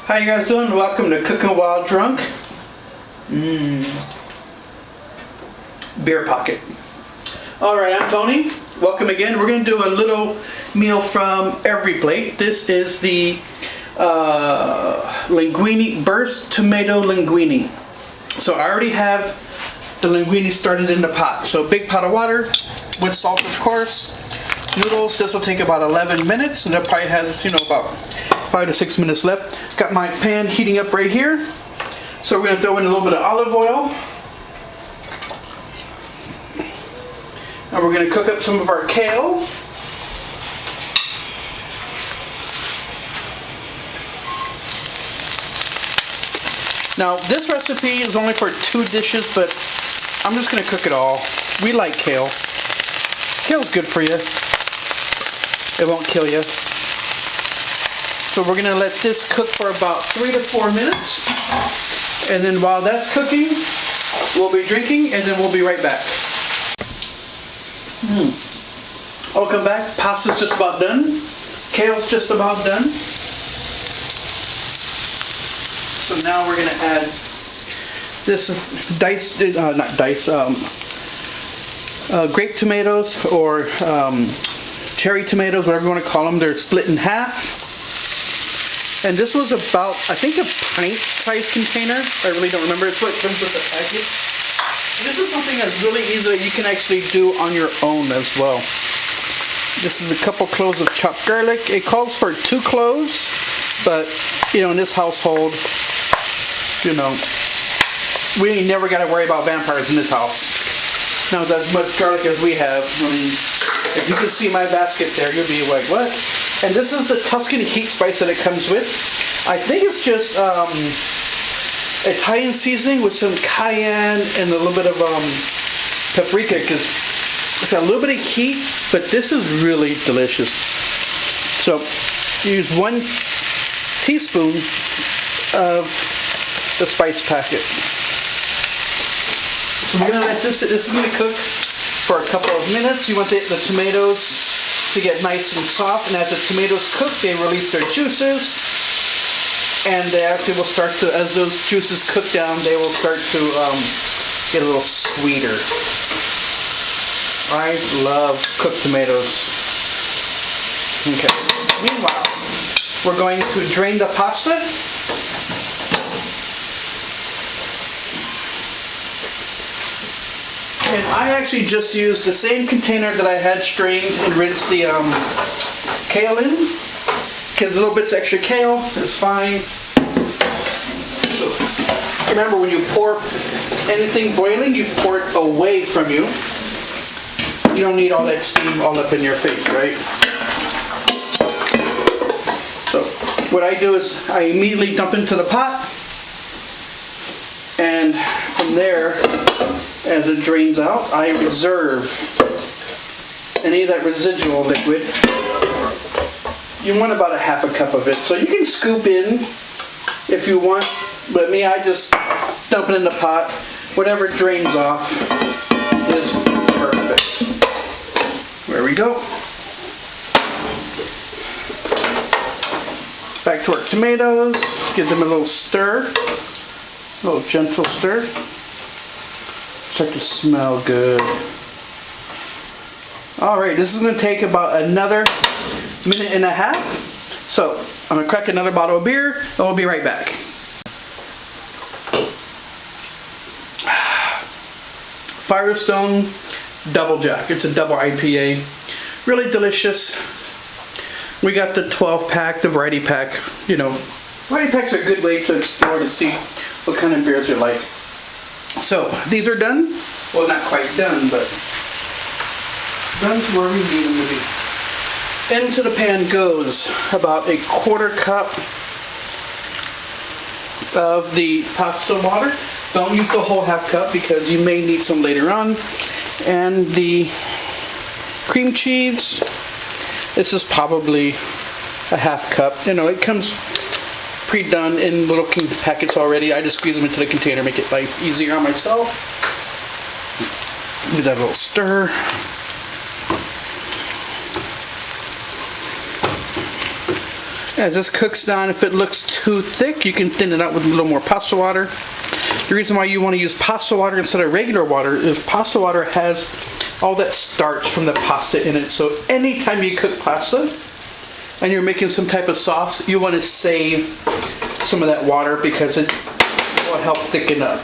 How you guys doing? Welcome to Cooking While Drunk. Beer pocket. Alright, I'm Tony. Welcome again. We're going to do a little meal from every plate. This is the linguine, burst tomato linguine. So I already have the linguine started in the pot. So big pot of water with salt, of course. Noodles. This will take about 11 minutes, and that probably has, about 5 to 6 minutes left. Got my pan heating up right here. So we're going to throw in a little bit of olive oil. And we're going to cook up some of our kale. Now this recipe is only for 2 dishes, but I'm just going to cook it all. We like kale. Kale's good for you. It won't kill you. So we're going to let this cook for about 3 to 4 minutes. And then while that's cooking, we'll be drinking, and then we'll be right back. Welcome back. Pasta's just about done. Kale's just about done. So now we're going to add this diced, grape tomatoes or cherry tomatoes, whatever you want to call them. They're split in half. And this was about, I think, a pint-sized container. I really don't remember. It's what comes with the package. This is something that's really easy that you can actually do on your own as well. This is a couple cloves of chopped garlic. It calls for 2 cloves, but in this household, we ain't never got to worry about vampires in this house. Now, with as much garlic as we have, if you can see my basket there, you'll be like, what? And this is the Tuscan heat spice that it comes with. I think it's just Italian seasoning with some cayenne and a little bit of paprika, because it's got a little bit of heat, but this is really delicious. So use 1 teaspoon of the spice packet. So we're going to let this is going to cook for a couple of minutes. You want the tomatoes to get nice and soft, and as the tomatoes cook, they release their juices, and they actually will start to, as those juices cook down, they will start to get a little sweeter. I love cooked tomatoes. Okay. Meanwhile, we're going to drain the pasta. And I actually just used the same container that I had strained and rinsed the kale in. Because a little bit extra kale is fine. So remember, when you pour anything boiling, you pour it away from you. You don't need all that steam all up in your face, right? So what I do is I immediately dump into the pot. And from there, as it drains out, I reserve any of that residual liquid. You want about a half a cup of it. So you can scoop in if you want, but me, I just dump it in the pot. Whatever drains off is perfect. There we go. Back to our tomatoes. Give them a little stir. A little gentle stir. Start to smell good. Alright, this is going to take about another 1.5 minutes. So, I'm going to crack another bottle of beer, and we'll be right back. Firestone Double Jack. It's a double IPA. Really delicious. We got the 12-pack, the variety pack. Variety packs are a good way to explore to see what kind of beers you like. So, these are done. Well, not quite done, but done to where we need them to be. Into the pan goes about a 1/4 cup of the pasta water. Don't use the whole half cup because you may need some later on. And the cream cheese, this is probably a half cup. It comes pre-done in little packets already. I just squeeze them into the container, make it life easier on myself. Give that a little stir. As this cooks down, if it looks too thick, you can thin it out with a little more pasta water. The reason why you want to use pasta water instead of regular water is pasta water has all that starch from the pasta in it. So anytime you cook pasta and you're making some type of sauce, you want to save some of that water because it will help thicken up.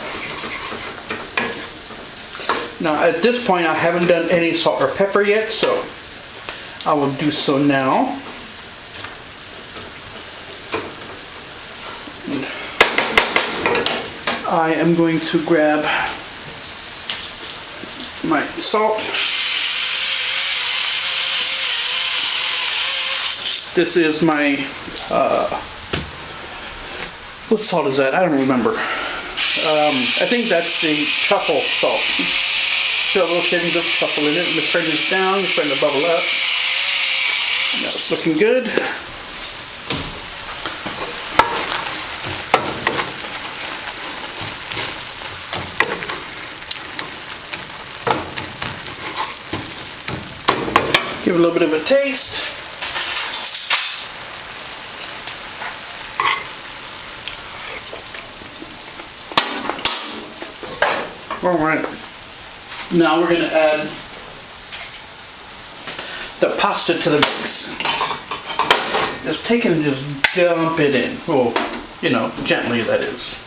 Now at this point I haven't done any salt or pepper yet, so I will do so now. I am going to grab my salt. This is my, what salt is that? I don't remember. I think that's the truffle salt. Feel a little shavings of truffle in it. Let's turn this down. It's starting to bubble up. Now it's looking good. Give it a little bit of a taste. All right. Now we're going to add the pasta to the mix. Just take it and just dump it in. Well, you know, gently that is.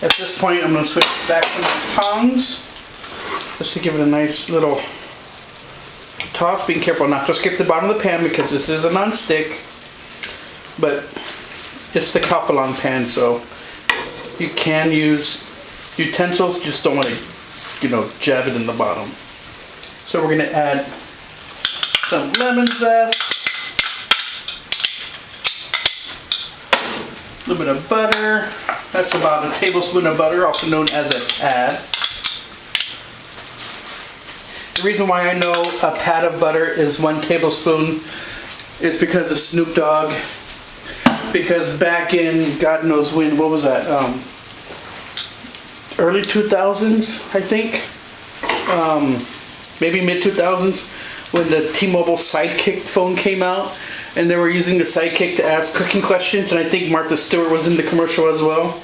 At this point, I'm going to switch back to my tongs just to give it a nice little toss. Being careful not to skip the bottom of the pan because this is a non-stick, but it's the Calphalon pan, so you can use utensils, just don't want to, you know, jab it in the bottom. So we're going to add some lemon zest, a little bit of butter. That's about a tablespoon of butter, also known as a pad. The reason why I know a pat of butter is 1 tablespoon is because of Snoop Dogg. Because back in, God knows when, what was that? Early 2000s, I think. Maybe mid 2000s, when the T-Mobile Sidekick phone came out, and they were using the Sidekick to ask cooking questions, and I think Martha Stewart was in the commercial as well.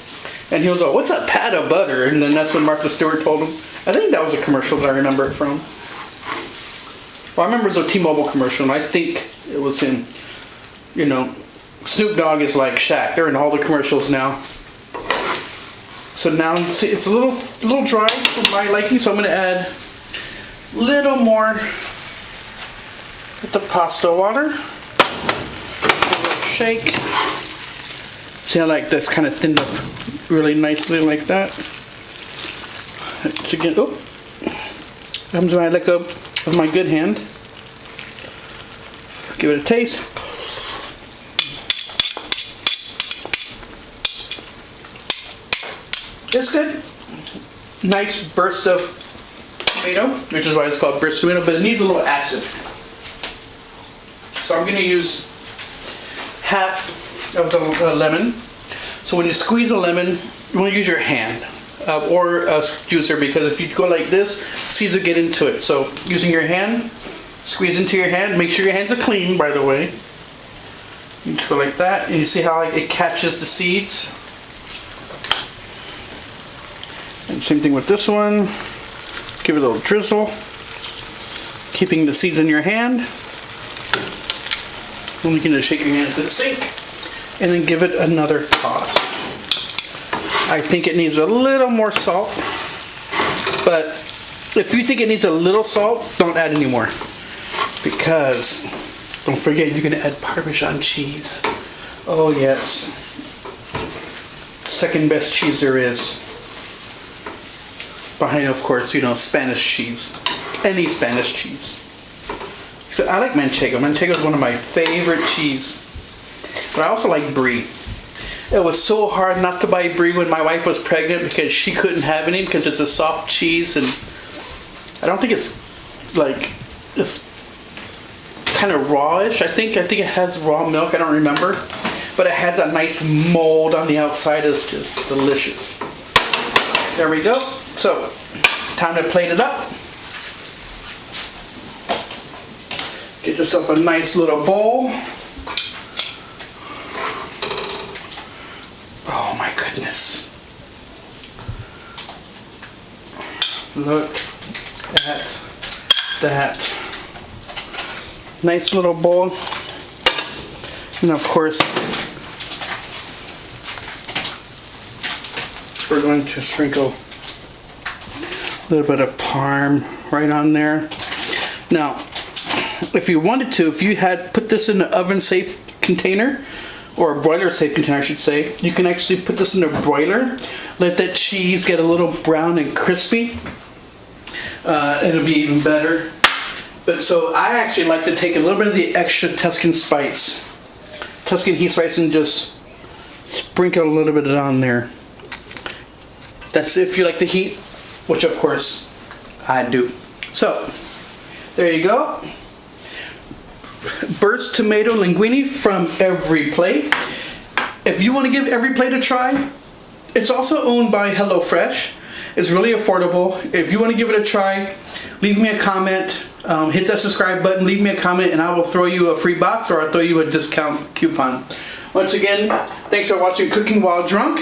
And he was like, "What's a pat of butter?" And then that's when Martha Stewart told him. I think that was a commercial that I remember it from. Well, I remember it was a T-Mobile commercial, and I think it was in, you know, Snoop Dogg is like Shaq. They're in all the commercials now. So now, see, it's a little dry for my liking, so I'm going to add a little more with the pasta water. A little shake. See how like that's kind of thinned up really nicely like that. Again, oh, comes when I let go of my good hand. Give it a taste. It's good. Nice burst of tomato, which is why it's called burst tomato, but it needs a little acid. So I'm going to use half of the lemon. So when you squeeze a lemon, you want to use your hand or a juicer, because if you go like this, seeds will get into it. So using your hand, squeeze into your hand. Make sure your hands are clean, by the way. You just go like that, and you see how it catches the seeds. And same thing with this one. Give it a little drizzle, keeping the seeds in your hand. Then you can just shake your hand into the sink and then give it another toss. I think it needs a little more salt, but if you think it needs a little salt, don't add any more, because don't forget you're going to add Parmesan cheese. Oh yes, second best cheese there is. Behind, of course, you know, Spanish cheese. Any Spanish cheese. I like Manchego. Manchego is one of my favorite cheese. But I also like brie. It was so hard not to buy brie when my wife was pregnant because she couldn't have any because it's a soft cheese, and I don't think it's like, it's kind of rawish. I think it has raw milk. I don't remember. But it has a nice mold on the outside. It's just delicious. There we go. So, time to plate it up. Get yourself a nice little bowl. goodness. Look at that. Nice little bowl. And of course, we're going to sprinkle a little bit of parm right on there. Now, if you wanted to, if you had put this in an oven safe container, or a broiler safe container I should say, you can actually put this in a broiler, let that cheese get a little brown and crispy. It'll be even better. But so I actually like to take a little bit of the extra Tuscan heat spice, and just sprinkle a little bit on there. That's if you like the heat, which of course I do. So there you go. Burst tomato linguine from Every Plate. If you want to give Every Plate a try, it's also owned by HelloFresh. It's really affordable. If you want to give it a try, leave me a comment. Hit that subscribe button, leave me a comment, and I will throw you a free box, or I'll throw you a discount coupon. Once again, thanks for watching Cooking While Drunk.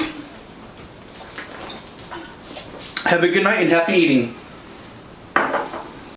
Have a good night and happy eating.